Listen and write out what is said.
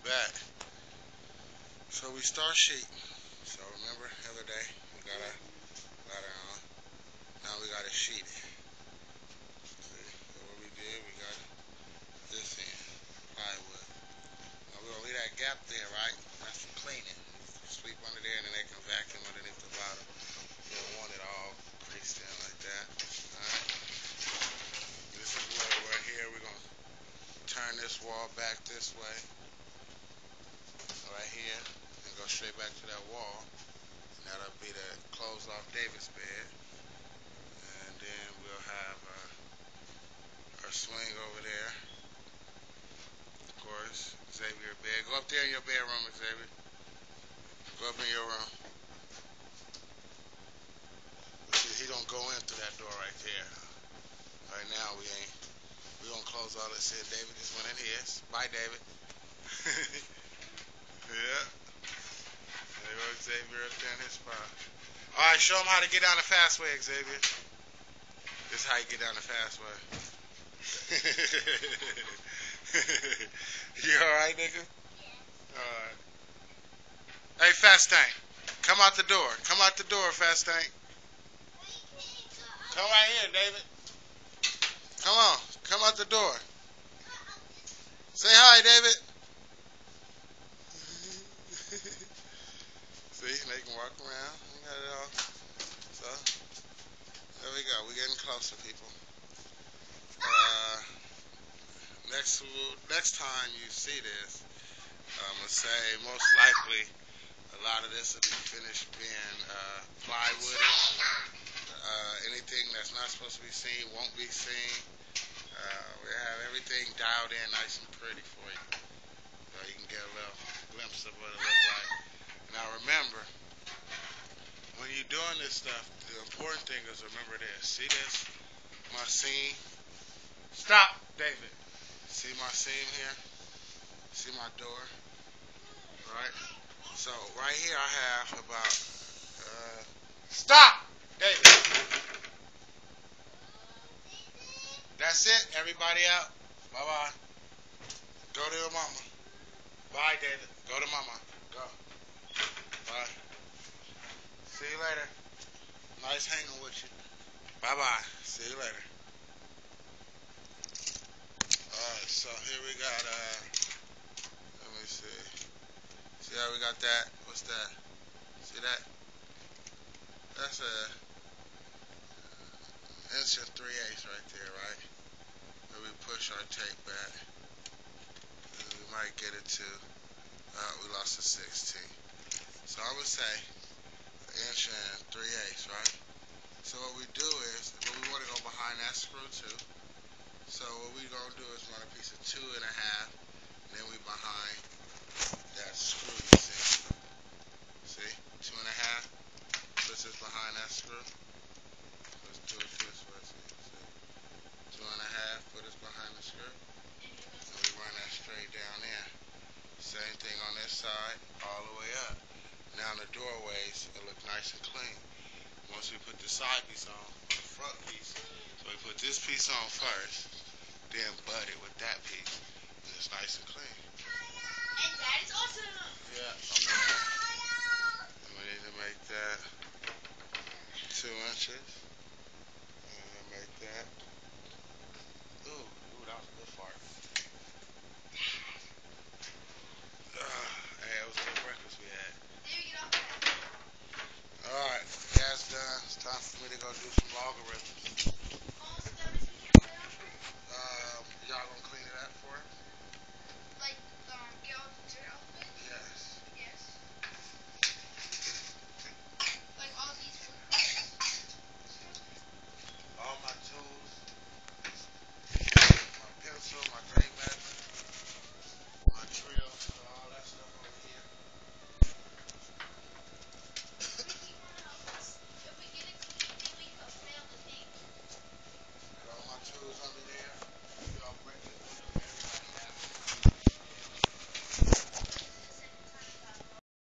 Back. So we start sheeting. So remember the other day we got a ladder on. Now we got to sheet it. See, so what we did, we got this in plywood. Now we're gonna leave that gap there, right? That's for cleaning. Sweep under there and then they can vacuum underneath the bottom. You don't want it all creased in like that. Alright. This is where we're here. We're gonna turn this wall back this way. Right here. And go straight back to that wall. And that'll be the closed off David's bed. And then we'll have our swing over there. Of course, Xavier bed. Go up there in your bedroom, Xavier. Go up in your room. He don't go in through that door right there. Right now we gonna close all this here. David just went in his. Bye, David. Yeah. There goes Xavier up there in his spot. Alright, show him how to get down the fast way, Xavier. This is how you get down the fast way. You alright, nigga? Yeah. Alright. Hey, Fast Tank. Come out the door. Come out the door, Fast Tank. Come right here, David. Come on. Come out the door. Say hi, David. See, they can walk around. We got it all. So, there we go. We're getting closer, people. Next time you see this, I'm going to say most likely a lot of this will be finished being plywooded. Anything that's not supposed to be seen won't be seen. We have everything dialed in nice and pretty for you. So you can get a little glimpse of what it looks like. Now remember, when you're doing this stuff, the important thing is remember this. See this? My seam? Stop, David. See my seam here? See my door? Right? So right here I have about stop, David. That's it. Everybody out. Bye bye. Go to your mama. Bye, David. Go to mama. Go. Bye. See you later. Nice hanging with you. Bye bye. See you later. Alright, so here we got let me see. See how we got that? What's that? See that? That's a inch and 3/8 right there, right? Where we push our tape back. And we might get it to we lost a 16. So I would say an inch and 3/8, right? So what we do is, but we want to go behind that screw too. So what we gonna do is run a piece of 2.5, and then we behind that screw. You see, 2.5. Puts us behind that screw. Let's do it this way. See, 2.5. Put us behind the screw, and we run that straight down there. Same thing on this side, all the way up. Now the doorways, it look nice and clean. Once we put the side piece on, the front piece, so we put this piece on first, then butt it with that piece, and it's nice and clean. And that is awesome. Yeah, we need to make that 2 inches.